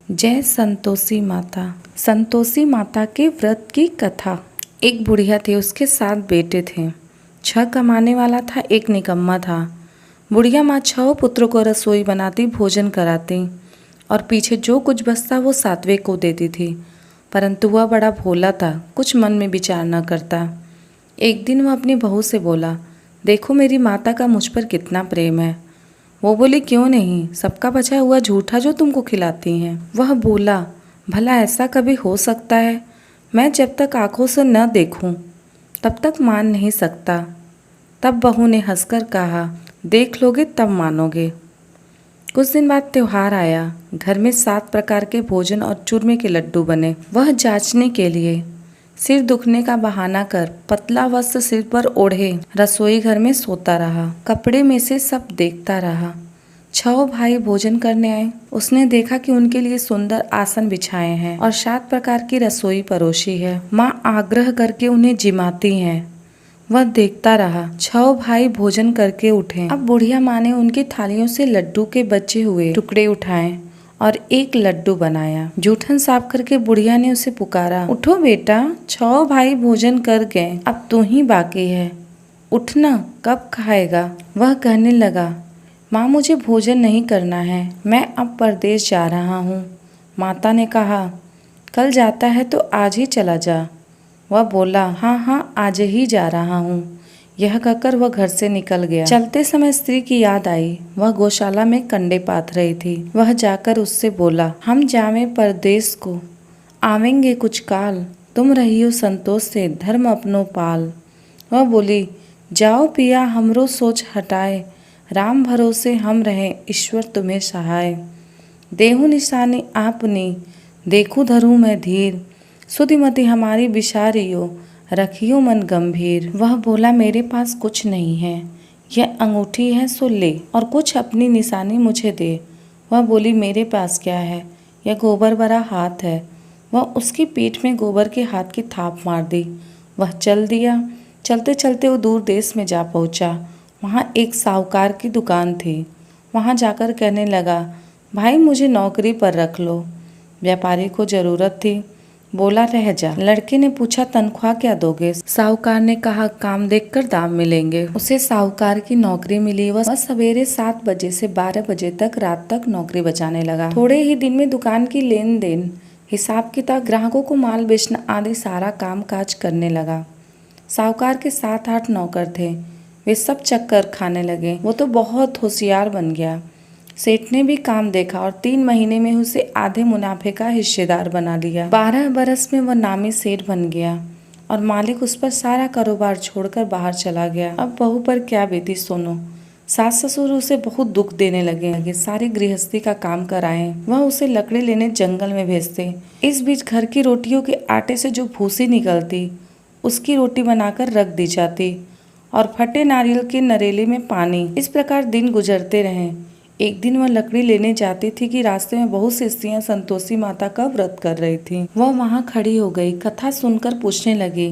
जय संतोषी माता। संतोषी माता के व्रत की कथा। एक बुढ़िया थी, उसके 7 बेटे थे। 6 कमाने वाला था, एक निकम्मा था। बुढ़िया माँ 6 पुत्रों को रसोई बनाती, भोजन कराती और पीछे जो कुछ बचता वो 7वें को देती थी। परंतु वह बड़ा भोला था, कुछ मन में विचार न करता। एक दिन वह अपनी बहू से बोला, देखो मेरी माता का मुझ पर कितना प्रेम है। वो बोली, क्यों नहीं, सबका बचा हुआ झूठा जो तुमको खिलाती हैं। वह बोला, भला ऐसा कभी हो सकता है? मैं जब तक आंखों से न देखूं तब तक मान नहीं सकता। तब बहू ने हंसकर कहा, देख लोगे तब मानोगे। कुछ दिन बाद त्योहार आया। घर में 7 प्रकार के भोजन और चूरमे के लड्डू बने। वह जांचने के लिए सिर दुखने का बहाना कर पतला वस्त्र सिर पर ओढ़े रसोई घर में सोता रहा। कपड़े में से सब देखता रहा। 6 भाई भोजन करने आए। उसने देखा कि उनके लिए सुंदर आसन बिछाए हैं और 7 प्रकार की रसोई परोसी है। माँ आग्रह करके उन्हें जिमाती हैं। वह देखता रहा। 6 भाई भोजन करके उठे। अब बुढ़िया माँ ने उनकी थालियों से लड्डू के बचे हुए टुकड़े उठाए और एक लड्डू बनाया। जूठन साफ करके बुढ़िया ने उसे पुकारा, उठो बेटा, 6 भाई भोजन कर गए, अब तू ही बाकी है, उठना, कब खाएगा? वह कहने लगा, माँ मुझे भोजन नहीं करना है, मैं अब परदेश जा रहा हूँ। माता ने कहा, कल जाता है तो आज ही चला जा। वह बोला, हाँ हाँ आज ही जा रहा हूँ। यह कहकर वह घर से निकल गया। चलते समय स्त्री की याद आई। वह गौशाला में कंडे पाथ रही थी। वह जाकर उससे बोला, हम जावे परदेश को, आवेंगे कुछ काल, तुम रहियो संतोष से धर्म अपनो पाल। वह बोली, जाओ पिया हमरो सोच हटाए, राम भरोसे हम रहे, ईश्वर तुम्हें सहाय। देहु निशानी आपनी, देखू धरूं मैं धीर, सुधिमति हमारी बिसारियो, रखियो मन गंभीर। वह बोला, मेरे पास कुछ नहीं है, यह अंगूठी है सो ले और कुछ अपनी निशानी मुझे दे। वह बोली, मेरे पास क्या है, यह गोबर भरा हाथ है। वह उसकी पीठ में गोबर के हाथ की थाप मार दी। वह चल दिया। चलते चलते वो दूर देश में जा पहुंचा। वहाँ एक साहूकार की दुकान थी। वहाँ जाकर कहने लगा, भाई मुझे नौकरी पर रख लो। व्यापारी को जरूरत थी, बोला रह जा। लड़के ने पूछा, तनख्वाह क्या दोगे? साहूकार ने कहा, काम देखकर दाम मिलेंगे। उसे साहूकार की नौकरी मिली। वह सवेरे 7 बजे से 12 बजे तक रात तक नौकरी बजाने लगा। थोड़े ही दिन में दुकान की लेन देन, हिसाब किताब, ग्राहकों को माल बेचना आदि सारा काम काज करने लगा। साहूकार के 7-8 नौकर थे। वे सब चक्कर खाने लगे। वो तो बहुत होशियार बन गया। सेठ ने भी काम देखा और 3 महीने में उसे आधे मुनाफे का हिस्सेदार बना लिया। 12 बरस में वह नामी सेठ बन गया और मालिक उस पर सारा कारोबार छोड़कर बाहर चला गया। अब बहू पर क्या बीती सोनो। सास ससुर उसे बहुत दुख देने लगे। सारे गृहस्थी का काम कराए। वह उसे लकड़ी लेने जंगल में भेजते। इस बीच घर की रोटियों के आटे से जो भूसी निकलती, उसकी रोटी बनाकर रख दी जाती और फटे नारियल के नरेले में पानी। इस प्रकार दिन गुजरते रहे। एक दिन वह लकड़ी लेने जाती थी कि रास्ते में बहुत सी स्त्रियां संतोषी माता का व्रत कर रही थी। वह वहां खड़ी हो गई। कथा सुनकर पूछने लगी,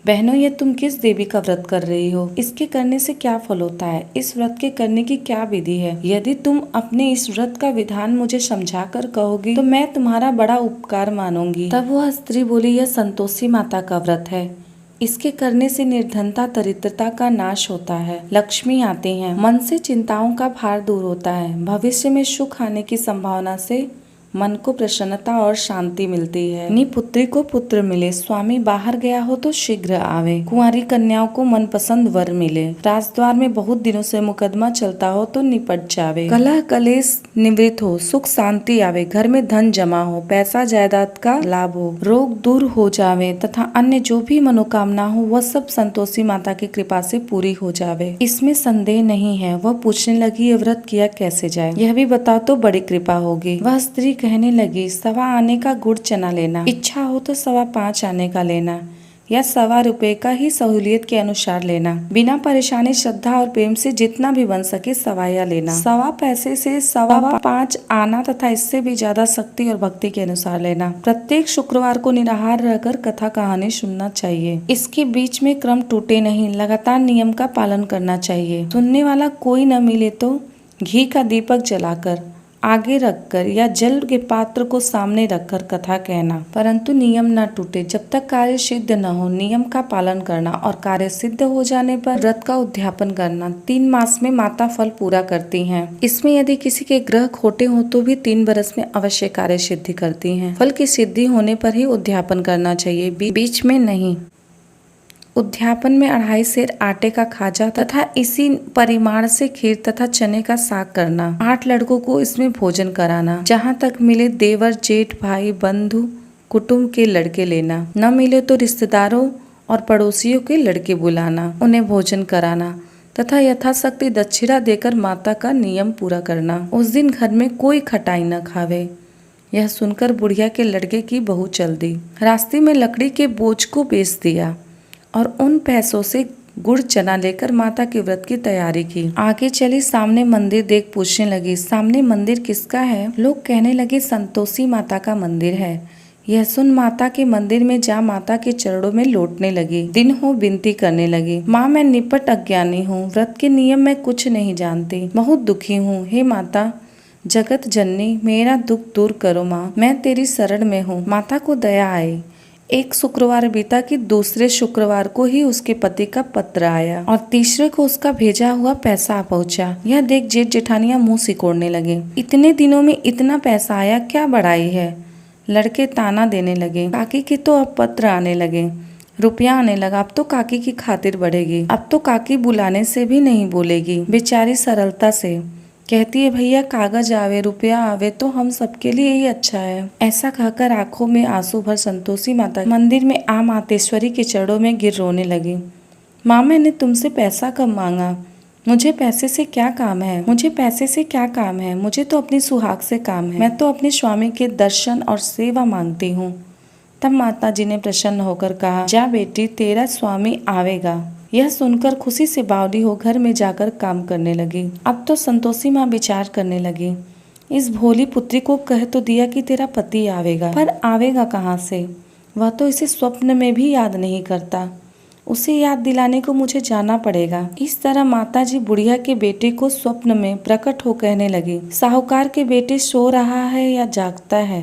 बहनों ये तुम किस देवी का व्रत कर रही हो? इसके करने से क्या फल होता है? इस व्रत के करने की क्या विधि है? यदि तुम अपने इस व्रत का विधान मुझे समझा कर कहोगी तो मैं तुम्हारा बड़ा उपकार मानूंगी। तब वह स्त्री बोली, यह संतोषी माता का व्रत है। इसके करने से निर्धनता दरिद्रता का नाश होता है, लक्ष्मी आती हैं, मन से चिंताओं का भार दूर होता है, भविष्य में सुख आने की संभावना से मन को प्रसन्नता और शांति मिलती है। अपनी पुत्री को पुत्र मिले, स्वामी बाहर गया हो तो शीघ्र आवे, कुंवारी कन्याओं को मनपसंद वर मिले, राजद्वार में बहुत दिनों से मुकदमा चलता हो तो निपट जावे, कलह कलेश निवृत्त हो, सुख शांति आवे, घर में धन जमा हो, पैसा जायदाद का लाभ हो, रोग दूर हो जावे तथा अन्य जो भी मनोकामना हो वह सब संतोषी माता की कृपा से पूरी हो जावे। इसमें संदेह नहीं है। वह पूछने लगी, ये व्रत किया कैसे जाए, यह भी बताओ तो बड़ी कृपा होगी। वह स्त्री कहने लगी, 1.25 आने का गुड़ चना लेना, इच्छा हो तो 5.25 आने का लेना या 1.25 रुपए का ही सहूलियत के अनुसार लेना। बिना परेशानी श्रद्धा और प्रेम से जितना भी बन सके सवाया लेना। 1.25 पैसे से 5.25 आना तथा इससे भी ज्यादा शक्ति और भक्ति के अनुसार लेना। प्रत्येक शुक्रवार को निराहार रहकर कथा कहानी सुनना चाहिए। इसके बीच में क्रम टूटे नहीं, लगातार नियम का पालन करना चाहिए। सुनने वाला कोई न मिले तो घी का दीपक जलाकर आगे रखकर या जल के पात्र को सामने रखकर कथा कहना, परंतु नियम न टूटे। जब तक कार्य सिद्ध न हो नियम का पालन करना और कार्य सिद्ध हो जाने पर व्रत का उद्यापन करना। 3 मास में माता फल पूरा करती हैं। इसमें यदि किसी के ग्रह खोटे हो तो भी 3 बरस में अवश्य कार्य सिद्धि करती हैं। फल की सिद्धि होने पर ही उद्यापन करना चाहिए, बीच में नहीं। उद्यापन में 2.5 सेर आटे का खाजा तथा इसी परिमाण से खीर तथा चने का साग करना। 8 लड़कों को इसमें भोजन कराना। जहाँ तक मिले देवर, जेठ, भाई, बंधु, कुटुंब के लड़के लेना। न मिले तो रिश्तेदारों और पड़ोसियों के लड़के बुलाना, उन्हें भोजन कराना तथा यथाशक्ति दक्षिणा देकर माता का नियम पूरा करना। उस दिन घर में कोई खटाई न खावे। यह सुनकर बुढ़िया के लड़के की बहू चल दी। रास्ते में लकड़ी के बोझ को बेच दिया और उन पैसों से गुड़ चना लेकर माता के व्रत की तैयारी की। आगे चली, सामने मंदिर देख पूछने लगी, सामने मंदिर किसका है? लोग कहने लगे संतोषी माता का मंदिर है। यह सुन माता के मंदिर में जा माता के चरणों में लौटने लगी। दिन हो विनती करने लगी, माँ मैं निपट अज्ञानी हूँ, व्रत के नियम मैं कुछ नहीं जानती, बहुत दुखी हूँ। हे माता जगत जननी, मेरा दुख दूर करो माँ, मैं तेरी शरण में हूँ। माता को दया आई। एक शुक्रवार बीता कि दूसरे शुक्रवार को ही उसके पति का पत्र आया और तीसरे को उसका भेजा हुआ पैसा आ पहुंचा। यह देख जेठ जेठानियां मुंह सिकोड़ने लगे। इतने दिनों में इतना पैसा आया, क्या बड़ाई है? लड़के ताना देने लगे। काकी के तो अब पत्र आने लगे, रुपया आने लगा, अब तो काकी की खातिर बढ़ेगी, अब तो काकी बुलाने से भी नहीं बोलेगी। बेचारी सरलता से कहती है भैया कागज आवे रुपया आवे तो हम सबके लिए ही अच्छा है। ऐसा कहकर आंखों में आंसू भर संतोषी माता मंदिर में आ मातेश्वरी के चरणों में गिर रोने लगी। माँ मैंने तुमसे पैसा कब मांगा? मुझे पैसे से क्या काम है? मुझे पैसे से क्या काम है? मुझे तो अपनी सुहाग से काम है। मैं तो अपने स्वामी के दर्शन और सेवा मांगती हूँ। तब माता जी ने प्रसन्न होकर कहा, जा बेटी तेरा स्वामी आवेगा। यह सुनकर खुशी से बावली हो घर में जाकर काम करने लगी। अब तो संतोषी माँ विचार करने लगी, इस भोली पुत्री को कह तो दिया कि तेरा पति आवेगा, पर आवेगा कहाँ से? वह तो इसे स्वप्न में भी याद नहीं करता। उसे याद दिलाने को मुझे जाना पड़ेगा। इस तरह माताजी बुढ़िया के बेटे को स्वप्न में प्रकट हो कहने लगी, साहूकार के बेटे सो रहा है या जागता है?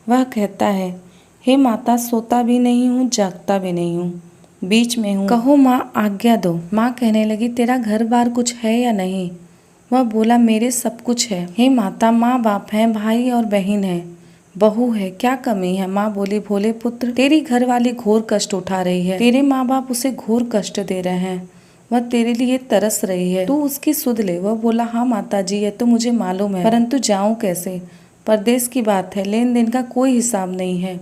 वह कहता है, हे माता सोता भी नहीं हूँ जागता भी नहीं हूँ, बीच में हूँ, कहो माँ आज्ञा दो। माँ कहने लगी, तेरा घर बार कुछ है या नहीं? वह बोला, मेरे सब कुछ है। हे माता माँ बाप है, भाई और बहन है, बहू है, क्या कमी है? माँ बोली, भोले पुत्र तेरी घर वाली घोर कष्ट उठा रही है, तेरे माँ बाप उसे घोर कष्ट दे रहे हैं, वह तेरे लिए तरस रही है, तू उसकी सुध ले। वह बोला, हाँ माता जी ये तो मुझे मालूम है, परंतु जाऊं कैसे? परदेश की बात है, लेन देन का कोई हिसाब नहीं है,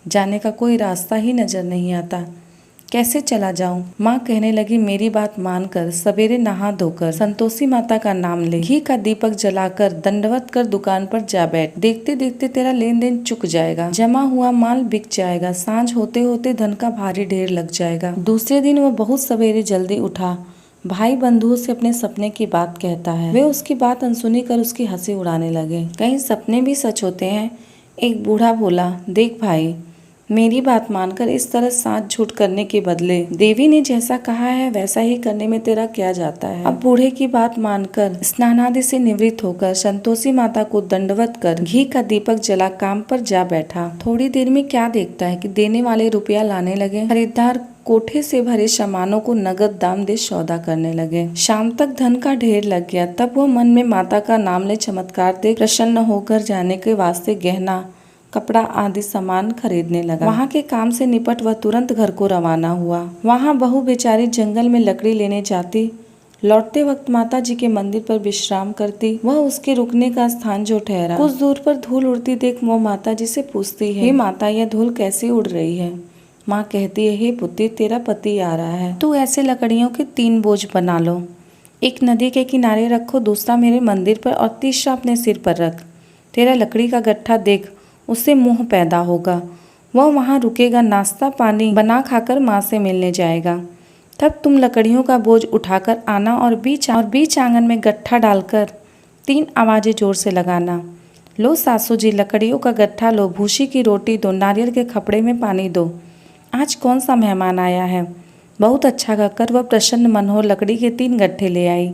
जाने का कोई रास्ता ही नजर नहीं आता, कैसे चला जाऊं? माँ कहने लगी, मेरी बात मानकर सवेरे नहा धोकर संतोषी माता का नाम ले, घी का दीपक जलाकर दंडवत कर दुकान पर जा बैठ। देखते देखते तेरा लेन देन चुक जाएगा, जमा हुआ माल बिक जाएगा, सांझ होते होते धन का भारी ढेर लग जाएगा। दूसरे दिन वह बहुत सवेरे जल्दी उठा, भाई बंधुओं से अपने सपने की बात कहता है। वे उसकी बात अनसुनी कर उसकी हंसी उड़ाने लगे। कहीं सपने भी सच होते हैं? एक बूढ़ा बोला, देख भाई मेरी बात मानकर इस तरह साथ झूठ करने के बदले देवी ने जैसा कहा है वैसा ही करने में तेरा क्या जाता है। अब बूढ़े की बात मानकर स्नानादि से निवृत्त होकर संतोषी माता को दंडवत कर घी का दीपक जला काम पर जा बैठा। थोड़ी देर में क्या देखता है कि देने वाले रुपया लाने लगे। खरीदार कोठे से भरे सामानों को नगद दाम दे सौदा करने लगे। शाम तक धन का ढेर लग गया। तब वह मन में माता का नाम ले चमत्कार देख प्रसन्न होकर जाने के वास्ते गहना कपड़ा आदि सामान खरीदने लगा। वहाँ के काम से निपट वह तुरंत घर को रवाना हुआ। वहाँ बहू बेचारी जंगल में लकड़ी लेने जाती, लौटते वक्त माता जी के मंदिर पर विश्राम करती। वह उसके रुकने का स्थान जो ठहरा। कुछ दूर पर धूल उड़ती देख वो माता जी से पूछती है, हे माता यह धूल कैसे उड़ रही है? माँ कहती है, हे पुत्री तेरा पति आ रहा है, तू ऐसे लकड़ियों के 3 बोझ बना लो, एक नदी के किनारे रखो, दूसरा मेरे मंदिर पर और तीसरा अपने सिर पर रख। तेरा लकड़ी का गट्ठा देख उससे मोह पैदा होगा, वह वहाँ रुकेगा, नाश्ता पानी बना खाकर माँ से मिलने जाएगा। तब तुम लकड़ियों का बोझ उठाकर आना और बीच आंगन में गट्ठा डालकर 3 आवाजें जोर से लगाना। लो सासू जी लकड़ियों का गट्ठा लो, भूसी की रोटी दो, नारियल के खपड़े में पानी दो, आज कौन सा मेहमान आया है। बहुत अच्छा कहकर वह प्रसन्न मन हो लकड़ी के 3 गट्ठे ले आई।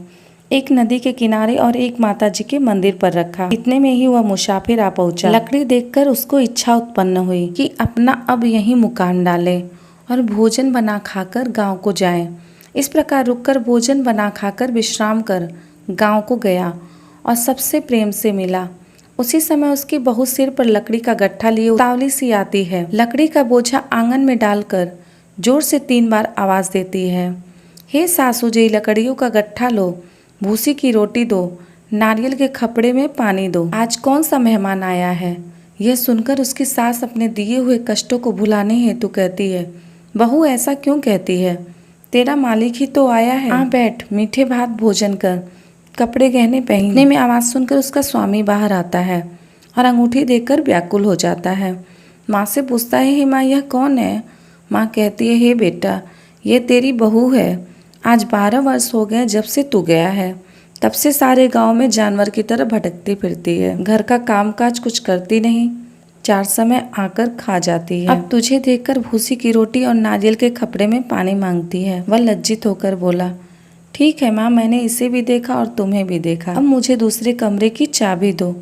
एक नदी के किनारे और एक माताजी के मंदिर पर रखा। इतने में ही वह मुसाफिर आ पहुंचा। लकड़ी देखकर उसको इच्छा उत्पन्न हुई कि अपना अब यहीं मुकाम डाले और भोजन बना खाकर गांव को जाए। इस प्रकार रुककर भोजन बना खाकर विश्राम कर गांव को गया और सबसे प्रेम से मिला। उसी समय उसकी बहू सिर पर लकड़ी का गट्ठा लिए उतावली सी आती है। लकड़ी का बोझा आंगन में डालकर जोर से 3 बार आवाज देती है, हे सासू जी, लकड़ियों का गट्ठा लो, भूसी की रोटी दो, नारियल के खपड़े में पानी दो। आज कौन सा मेहमान आया है? यह सुनकर उसकी सास अपने दिए हुए कष्टों को भुलाने हेतु कहती है, बहू ऐसा क्यों कहती है? तेरा मालिक ही तो आया है। आ बैठ, मीठे भात भोजन कर, कपड़े गहने पहनने में आवाज सुनकर उसका स्वामी बाहर आता है और अंगूठी देखकर व्याकुल हो जाता है। माँ से पूछता है, हे माँ, यह कौन है? माँ कहती है, हे बेटा, ये तेरी बहू है। आज 12 वर्ष हो गए जब से तू गया है। तब से सारे गांव में जानवर की तरह भटकती फिरती है। घर का कामकाज कुछ करती नहीं, 4 समय आकर खा जाती है। अब तुझे देखकर भूसी की रोटी और नारियल के खपड़े में पानी मांगती है। वह लज्जित होकर बोला, ठीक है माँ, मैंने इसे भी देखा और तुम्हें भी देखा। अब मुझे दूसरे कमरे की चाबी दो,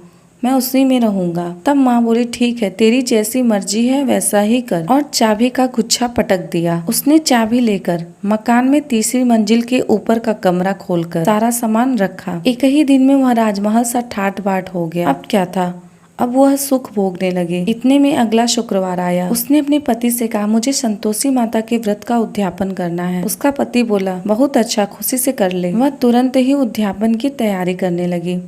मैं उसी में रहूंगा। तब माँ बोली, ठीक है, तेरी जैसी मर्जी है वैसा ही कर, और चाबी का गुच्छा पटक दिया। उसने चाबी लेकर मकान में 3री मंजिल के ऊपर का कमरा खोलकर सारा सामान रखा। एक ही दिन में वह राजमहल सा ठाट बाट हो गया। अब क्या था, अब वह सुख भोगने लगे। इतने में अगला शुक्रवार आया। उसने अपने पति से कहा, मुझे संतोषी माता के व्रत का उद्यापन करना है। उसका पति बोला, बहुत अच्छा, खुशी से कर ले। वह तुरंत ही उद्यापन की तैयारी करने लगी।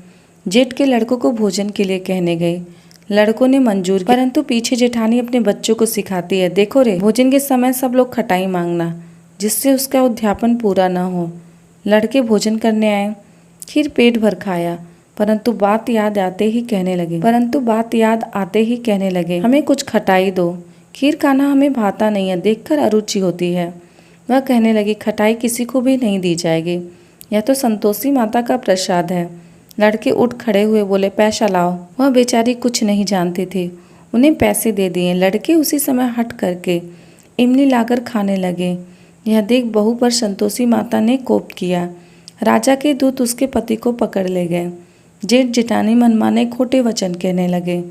जेठ के लड़कों को भोजन के लिए कहने गई। लड़कों ने मंजूर किया, परंतु पीछे जेठानी अपने बच्चों को सिखाती है, देखो रे, भोजन के समय सब लोग खटाई मांगना, जिससे उसका उद्यापन पूरा न हो। लड़के भोजन करने आए, खीर पेट भर खाया, परंतु बात याद आते ही कहने लगे, हमें कुछ खटाई दो, खीर खाना हमें भाता नहीं है, देखकर अरुचि होती है। वह कहने लगी, खटाई किसी को भी नहीं दी जाएगी, यह तो संतोषी माता का प्रसाद है। लड़के उठ खड़े हुए बोले, पैसा लाओ। वह बेचारी कुछ नहीं जानती थी, उन्हें पैसे दे दिए। लड़के उसी समय हट करके इमली लाकर खाने लगे। यह देख बहू पर संतोषी माता ने कोप किया। राजा के दूत उसके पति को पकड़ ले गए। जेठ जेठानी मनमाने खोटे वचन कहने लगे,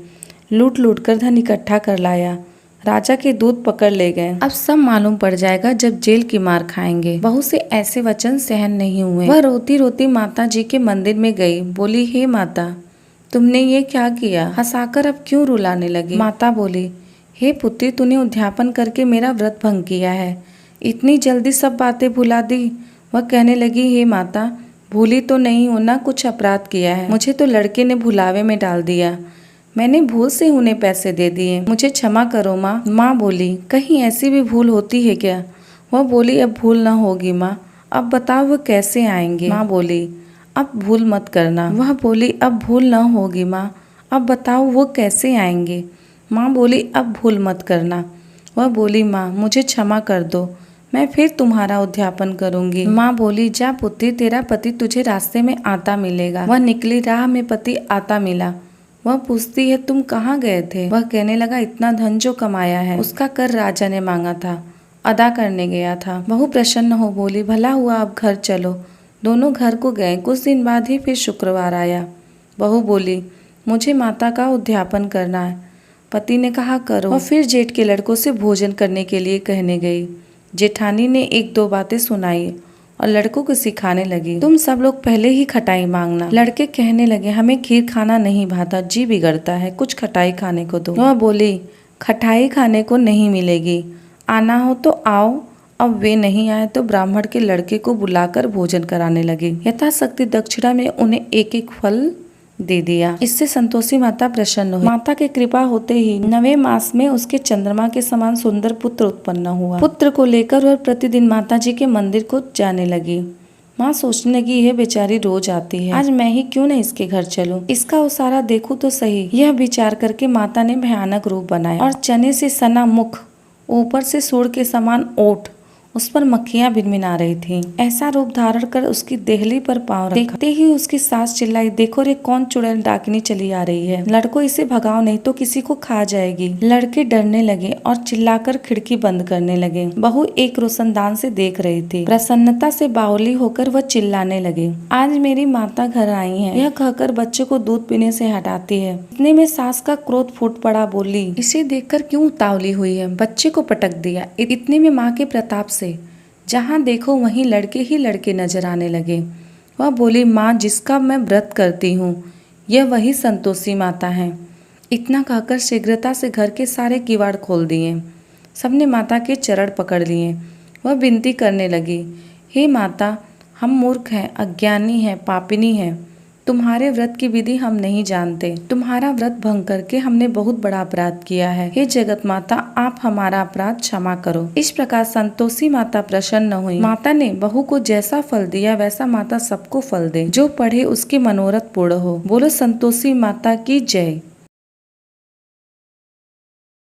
लूट लूट कर धन इकट्ठा कर लाया। राजा के दूत पकड़ ले गए। अब सब मालूम पड़ जाएगा जब जेल की मार खाएंगे। बहू से ऐसे वचन सहन नहीं हुए। वह रोती रोती माता जी के मंदिर में गई। बोली, हे माता, तुमने ये क्या किया? हंसाकर अब क्यों रुलाने लगी? माता बोली, हे पुत्री, तूने उद्यापन करके मेरा व्रत भंग किया है, इतनी जल्दी सब बातें भुला दी। वह कहने लगी, हे माता, भूली तो नहीं हो ना, कुछ अपराध किया है। मुझे तो लड़के ने भुलावे में डाल दिया, मैंने भूल से उन्हें पैसे दे दिए, मुझे क्षमा करो माँ। माँ बोली, कहीं ऐसी भी भूल होती है क्या? वह बोली, अब भूल ना होगी माँ। अब बताओ वह कैसे आएंगे? माँ बोली, अब भूल मत करना। वह बोली, अब भूल ना होगी माँ। अब बताओ वो कैसे आएंगे? माँ बोली, अब भूल मत करना। वह बोली, माँ मुझे क्षमा कर दो, मैं फिर तुम्हारा उद्यापन करूंगी। माँ बोली, जा पुत्री, तेरा पति तुझे रास्ते में आता मिलेगा। वह निकली, राह में पति आता मिला। वह पूछती है, तुम कहाँ गए थे? वह कहने लगा, इतना धन जो कमाया है उसका कर राजा ने मांगा था, अदा करने गया था। बहू प्रसन्न हो बोली, भला हुआ, अब घर चलो। दोनों घर को गए। कुछ दिन बाद ही फिर शुक्रवार आया। बहू बोली, मुझे माता का उद्यापन करना है। पति ने कहा, करो। और फिर जेठ के लड़कों से भोजन करने के लिए कहने गई। जेठानी ने 1-2 बातें सुनाई और लड़कों को सिखाने लगी, तुम सब लोग पहले ही खटाई मांगना। लड़के कहने लगे, हमें खीर खाना नहीं भाता, जी बिगड़ता है, कुछ खटाई खाने को दो। वह बोली, खटाई खाने को नहीं मिलेगी, आना हो तो आओ। अब वे नहीं आए तो ब्राह्मण के लड़के को बुलाकर भोजन कराने लगे। यथाशक्ति दक्षिणा में उन्हें 1-1 फल दे दिया। इससे संतोषी माता प्रसन्न हुई। माता की कृपा होते ही 9वें मास में उसके चंद्रमा के समान सुंदर पुत्र उत्पन्न हुआ। पुत्र को लेकर वह प्रतिदिन माता जी के मंदिर को जाने लगी। माँ सोचने लगी, यह बेचारी रोज आती है, आज मैं ही क्यों न इसके घर चलूं, इसका उसारा देखूं तो सही। यह विचार करके माता ने भयानक रूप बनाया और चने से सना मुख, ऊपर से सूर के समान ओठ, उस पर मक्खियां भिनभिना रही थीं। ऐसा रूप धारण कर उसकी देहली पर पांव रखा। देखते ही उसकी सास चिल्लाई, देखो रे कौन चुड़ैल डाकिनी चली आ रही है, लड़को इसे भगाओ नहीं तो किसी को खा जाएगी। लड़के डरने लगे और चिल्लाकर खिड़की बंद करने लगे। बहू एक रोशनदान से देख रही थी। प्रसन्नता से बावली होकर वह चिल्लाने लगे, आज मेरी माता घर आई है। यह कहकर बच्चे को दूध पीने से हटाती है। इतने में सास का क्रोध फूट पड़ा, बोली, इसे देखकर क्यों उतावली हुई है, बच्चे को पटक दिया। इतने में माँ के प्रताप से जहाँ देखो वहीं लड़के ही लड़के नजर आने लगे। वह बोली, माँ जिसका मैं व्रत करती हूँ यह वही संतोषी माता है। इतना कहकर शीघ्रता से घर के सारे किवाड़ खोल दिए। सबने माता के चरण पकड़ लिए। वह विनती करने लगी, हे माता, हम मूर्ख हैं, अज्ञानी हैं, पापिनी हैं। तुम्हारे व्रत की विधि हम नहीं जानते। तुम्हारा व्रत भंग करके हमने बहुत बड़ा अपराध किया है। हे जगत माता, आप हमारा अपराध क्षमा करो। इस प्रकार संतोषी माता प्रसन्न हुई। माता ने बहू को जैसा फल दिया वैसा माता सबको फल दे। जो पढ़े उसके मनोरथ पूर्ण हो। बोलो संतोषी माता की जय।